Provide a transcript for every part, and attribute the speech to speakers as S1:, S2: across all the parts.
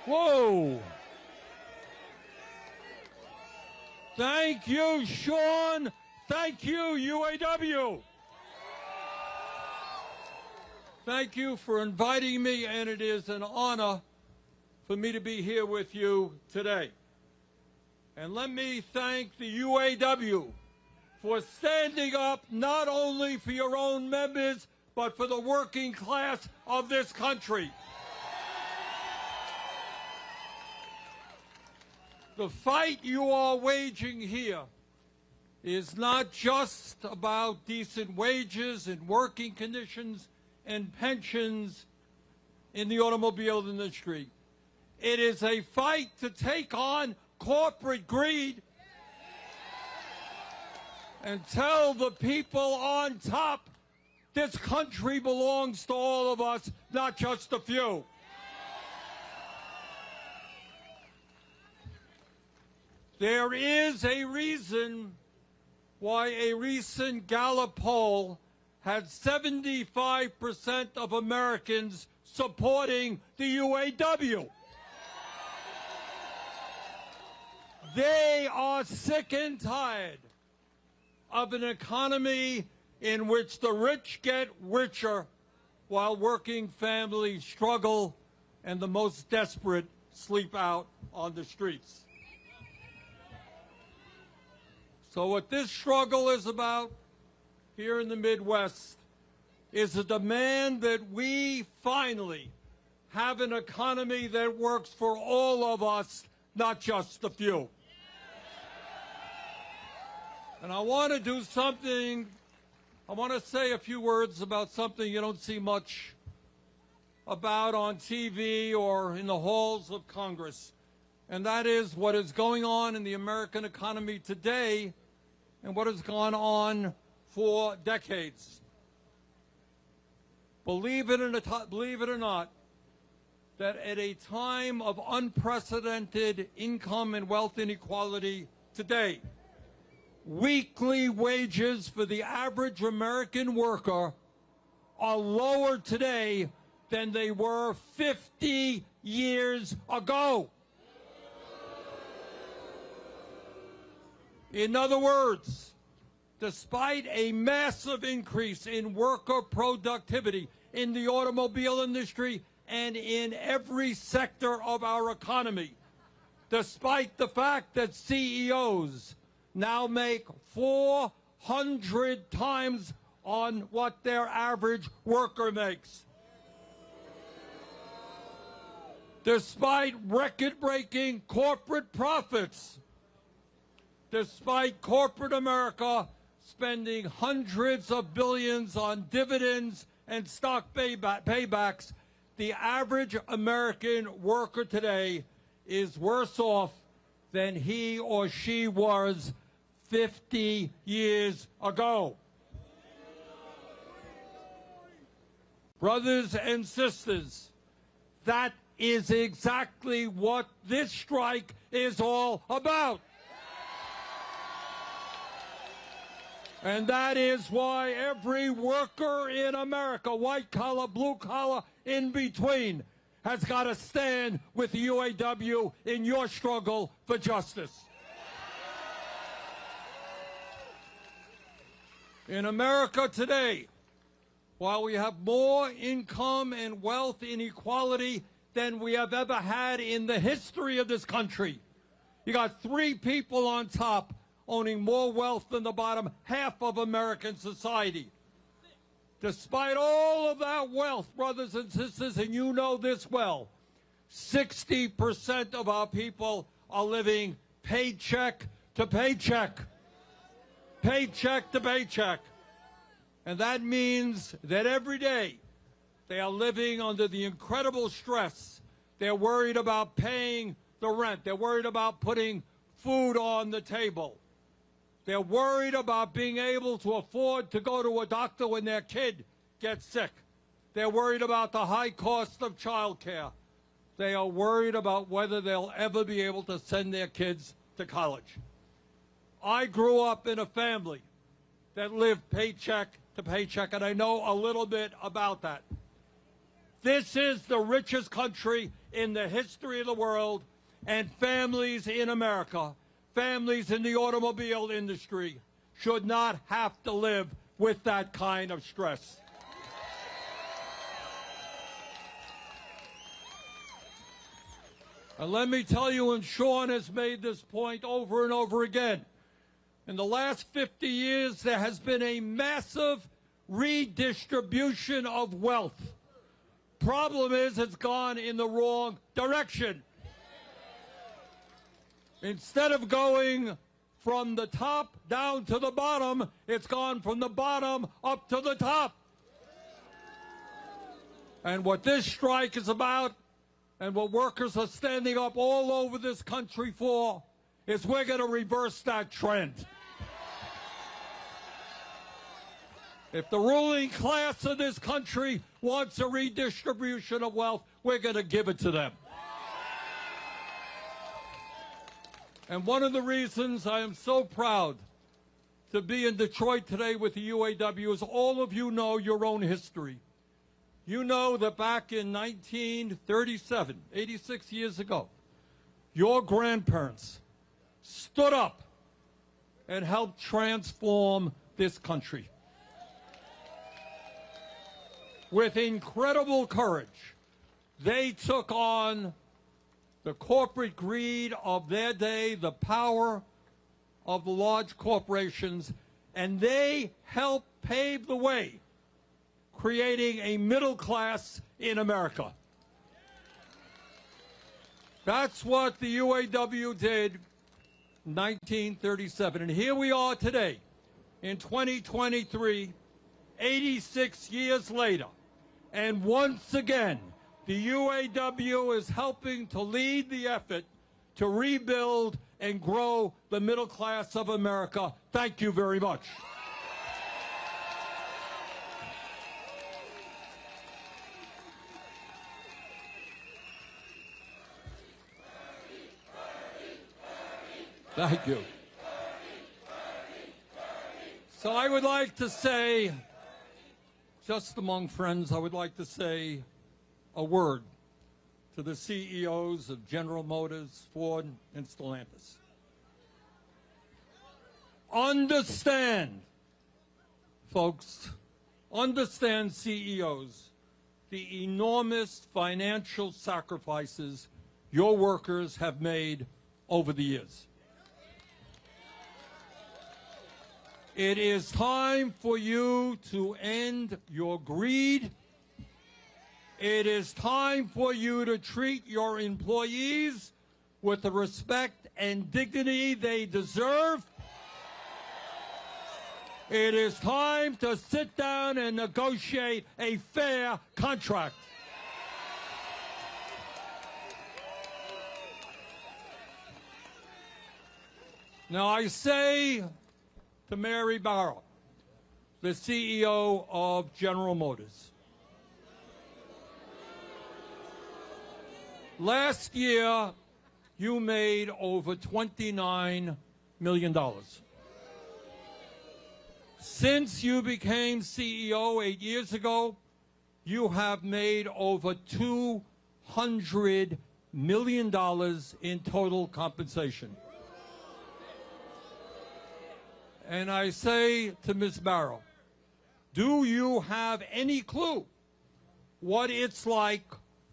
S1: Whoa. Thank you, Sean. Thank you, UAW. Thank you for inviting me, and it is an honor for me to be here with you today. And let me thank the UAW for standing up not only for your own members, but for the working class of this country. The fight you are waging here is not just about decent wages and working conditions and pensions in the automobile industry. It is a fight to take on corporate greed and tell the people on top this country belongs to all of us, not just a few. There is a reason why a recent Gallup poll had 75% of Americans supporting the UAW. They are sick and tired of an economy in which the rich get richer while working families struggle and the most desperate sleep out on the streets. So what this struggle is about here in the Midwest is a demand that we finally have an economy that works for all of us, not just a few. And I want to do something, I want to say a few words about something you don't see much about on TV or in the halls of Congress. And that is what is going on in the American economy today and what has gone on for decades. Believe it or not, that at a time of unprecedented income and wealth inequality today, weekly wages for the average American worker are lower today than they were 50 years ago. In other words, despite a massive increase in worker productivity in the automobile industry and in every sector of our economy, despite the fact that CEOs now make 400 times on what their average worker makes, despite record-breaking corporate profits, despite corporate America spending hundreds of billions on dividends and stock paybacks, the average American worker today is worse off than he or she was 50 years ago. Brothers and sisters, that is exactly what this strike is all about. And that is why every worker in America, white collar, blue collar, in between, has got to stand with the UAW in your struggle for justice. In America today, while we have more income and wealth inequality than we have ever had in the history of this country, you got 3 people on top owning more wealth than the bottom half of American society. Despite all of that wealth, brothers and sisters, and you know this well, 60% of our people are living paycheck to paycheck. Paycheck to paycheck. And that means that every day they are living under the incredible stress. They're worried about paying the rent. They're worried about putting food on the table. They're worried about being able to afford to go to a doctor when their kid gets sick. They're worried about the high cost of child care. They are worried about whether they'll ever be able to send their kids to college. I grew up in a family that lived paycheck to paycheck, and I know a little bit about that. This is the richest country in the history of the world, and families in America, families in the automobile industry, should not have to live with that kind of stress. And let me tell you, and Sean has made this point over and over again, in the last 50 years, there has been a massive redistribution of wealth. Problem is, it's gone in the wrong direction. Instead of going from the top down to the bottom, it's gone from the bottom up to the top. And what this strike is about, and what workers are standing up all over this country for, is we're going to reverse that trend. If the ruling class of this country wants a redistribution of wealth, we're going to give it to them. And one of the reasons I am so proud to be in Detroit today with the UAW is all of you know your own history. You know that back in 1937, 86 years ago, your grandparents stood up and helped transform this country. With incredible courage, they took on the corporate greed of their day, the power of the large corporations, and they helped pave the way, creating a middle class in America. That's what the UAW did in 1937. And here we are today in 2023, 86 years later. And once again, the UAW is helping to lead the effort to rebuild and grow the middle class of America. Thank you very much. Thank you. So I would like to say, just among friends, I would like to say a word to the CEOs of General Motors, Ford, and Stellantis. Understand, folks, understand, CEOs, the enormous financial sacrifices your workers have made over the years. It is time for you to end your greed. It is time for you to treat your employees with the respect and dignity they deserve. It is time to sit down and negotiate a fair contract. Now, I say to Mary Barra, the CEO of General Motors, last year you made over $29 million. Since you became CEO 8 years ago, you have made over $200 million in total compensation. And I say to Ms. Barrow, do you have any clue what it's like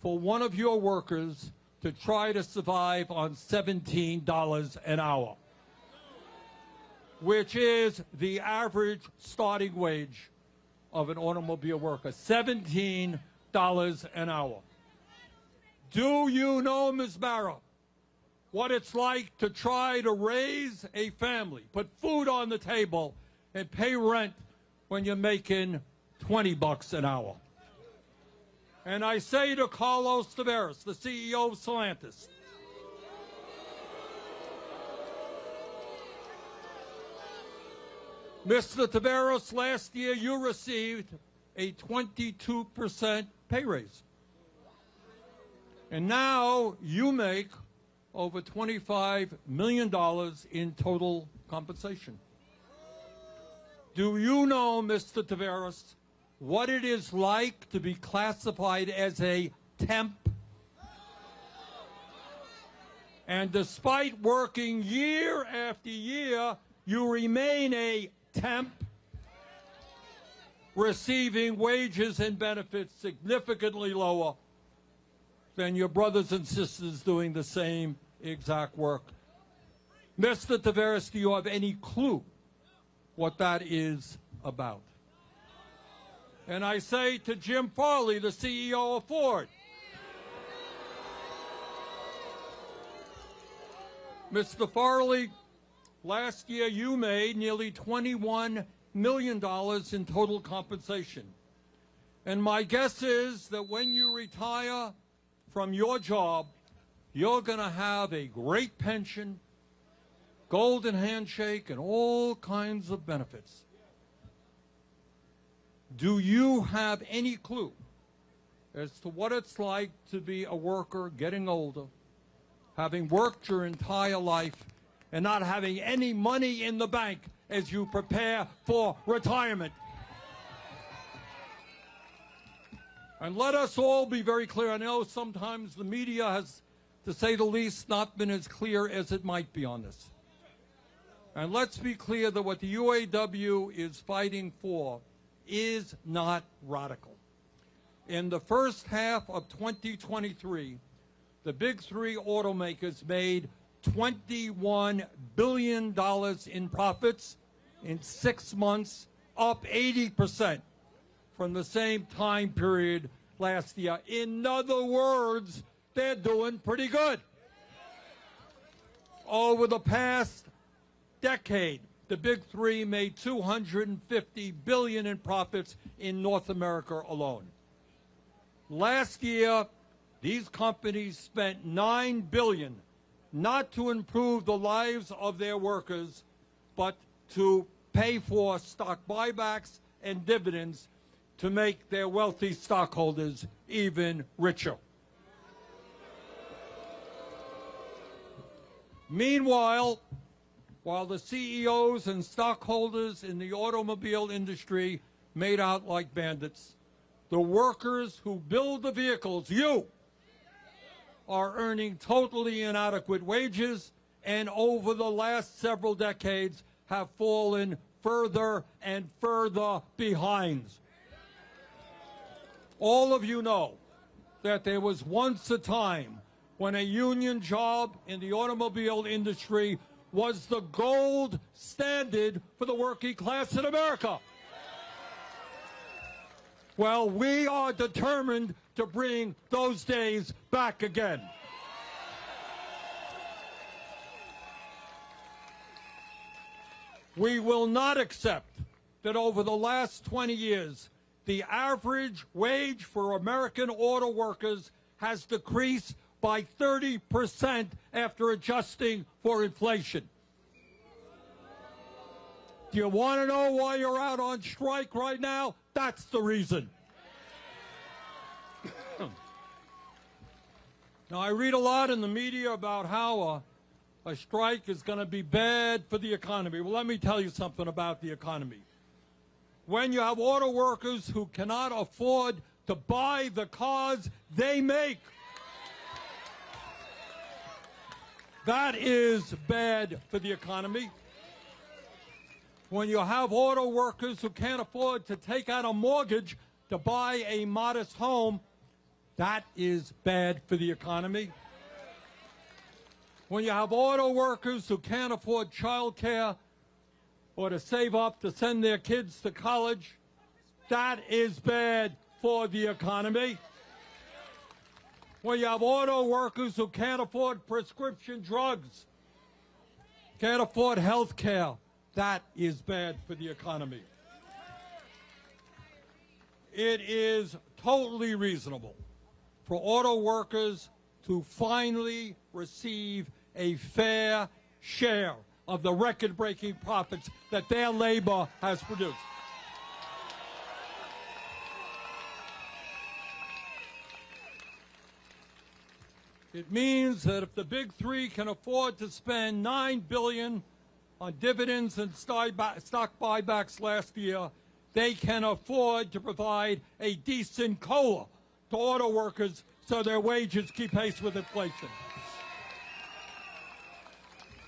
S1: for one of your workers to try to survive on $17 an hour, which is the average starting wage of an automobile worker, $17 an hour? Do you know, Ms. Barrow, what it's like to try to raise a family, put food on the table, and pay rent when you're making $20 an hour? And I say to Carlos Tavares, the CEO of Stellantis, Mr. Tavares, last year you received a 22% pay raise. And now you make over $25 million in total compensation. Do you know, Mr. Tavares, what it is like to be classified as a temp. And despite working year after year, you remain a temp, receiving wages and benefits significantly lower than your brothers and sisters doing the same exact work. Mr. Tavares, do you have any clue what that is about? And I say to Jim Farley, the CEO of Ford, Mr. Farley, last year you made nearly $21 million in total compensation. And my guess is that when you retire from your job, you're going to have a great pension, golden handshake, and all kinds of benefits. Do you have any clue as to what it's like to be a worker getting older, having worked your entire life, and not having any money in the bank as you prepare for retirement? And let us all be very clear. I know sometimes the media has, to say the least, not been as clear as it might be on this. And let's be clear that what the UAW is fighting for is not radical. In the first half of 2023, the big three automakers made $21 billion in profits in 6 months, up 80% from the same time period last year. In other words, they're doing pretty good. Over the past decade, the big three made $250 billion in profits in North America alone. Last year, these companies spent $9 billion not to improve the lives of their workers, but to pay for stock buybacks and dividends to make their wealthy stockholders even richer. Meanwhile, while the CEOs and stockholders in the automobile industry made out like bandits, the workers who build the vehicles, you, are earning totally inadequate wages, and over the last several decades have fallen further and further behind. All of you know that there was once a time when a union job in the automobile industry was the gold standard for the working class in America. Well, we are determined to bring those days back again. We will not accept that over the last 20 years, the average wage for American auto workers has decreased by 30% after adjusting for inflation. Do you want to know why you're out on strike right now? That's the reason. Now, I read a lot in the media about how a strike is going to be bad for the economy. Well, let me tell you something about the economy. When you have auto workers who cannot afford to buy the cars they make, that is bad for the economy. When you have auto workers who can't afford to take out a mortgage to buy a modest home, that is bad for the economy. When you have auto workers who can't afford child care or to save up to send their kids to college, that is bad for the economy. When you have auto workers who can't afford prescription drugs, can't afford health care, that is bad for the economy. It is totally reasonable for auto workers to finally receive a fair share of the record-breaking profits that their labor has produced. It means that if the big three can afford to spend $9 billion on dividends and stock buybacks last year, they can afford to provide a decent COLA to auto workers so their wages keep pace with inflation.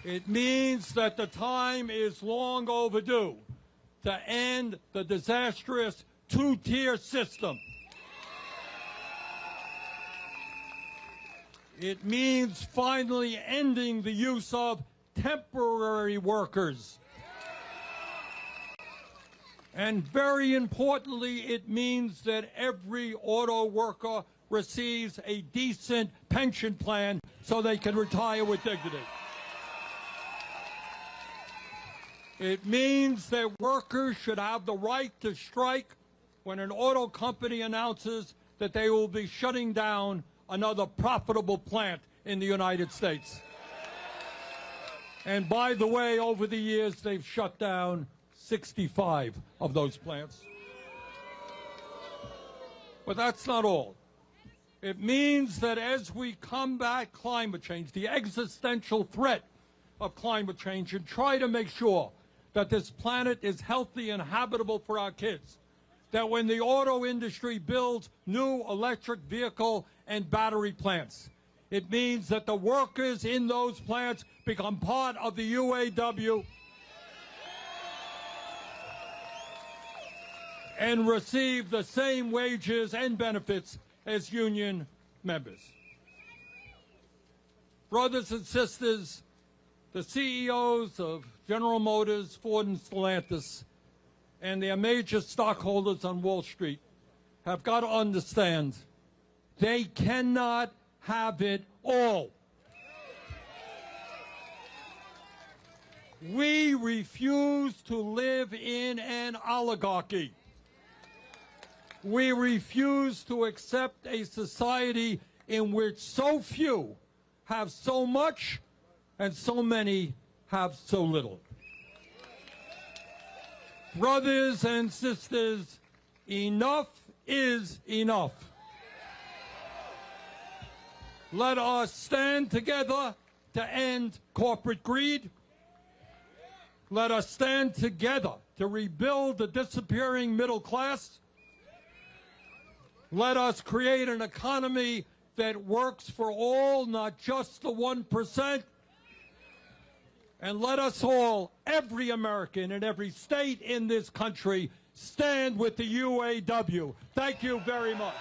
S1: It means that the time is long overdue to end the disastrous two-tier system. It means finally ending the use of temporary workers. And very importantly, it means that every auto worker receives a decent pension plan so they can retire with dignity. It means that workers should have the right to strike when an auto company announces that they will be shutting down another profitable plant in the United States. And by the way, over the years, they've shut down 65 of those plants. But that's not all. It means that as we combat climate change, the existential threat of climate change, and try to make sure that this planet is healthy and habitable for our kids, that when the auto industry builds new electric vehicle and battery plants, it means that the workers in those plants become part of the UAW and receive the same wages and benefits as union members. Brothers and sisters, the CEOs of General Motors, Ford, and Stellantis, and their major stockholders on Wall Street have got to understand they cannot have it all. We refuse to live in an oligarchy. We refuse to accept a society in which so few have so much and so many have so little. Brothers and sisters, enough is enough. Let us stand together to end corporate greed. Let us stand together to rebuild the disappearing middle class. Let us create an economy that works for all, not just the 1%. And let us all, every American in every state in this country, stand with the UAW. Thank you very much.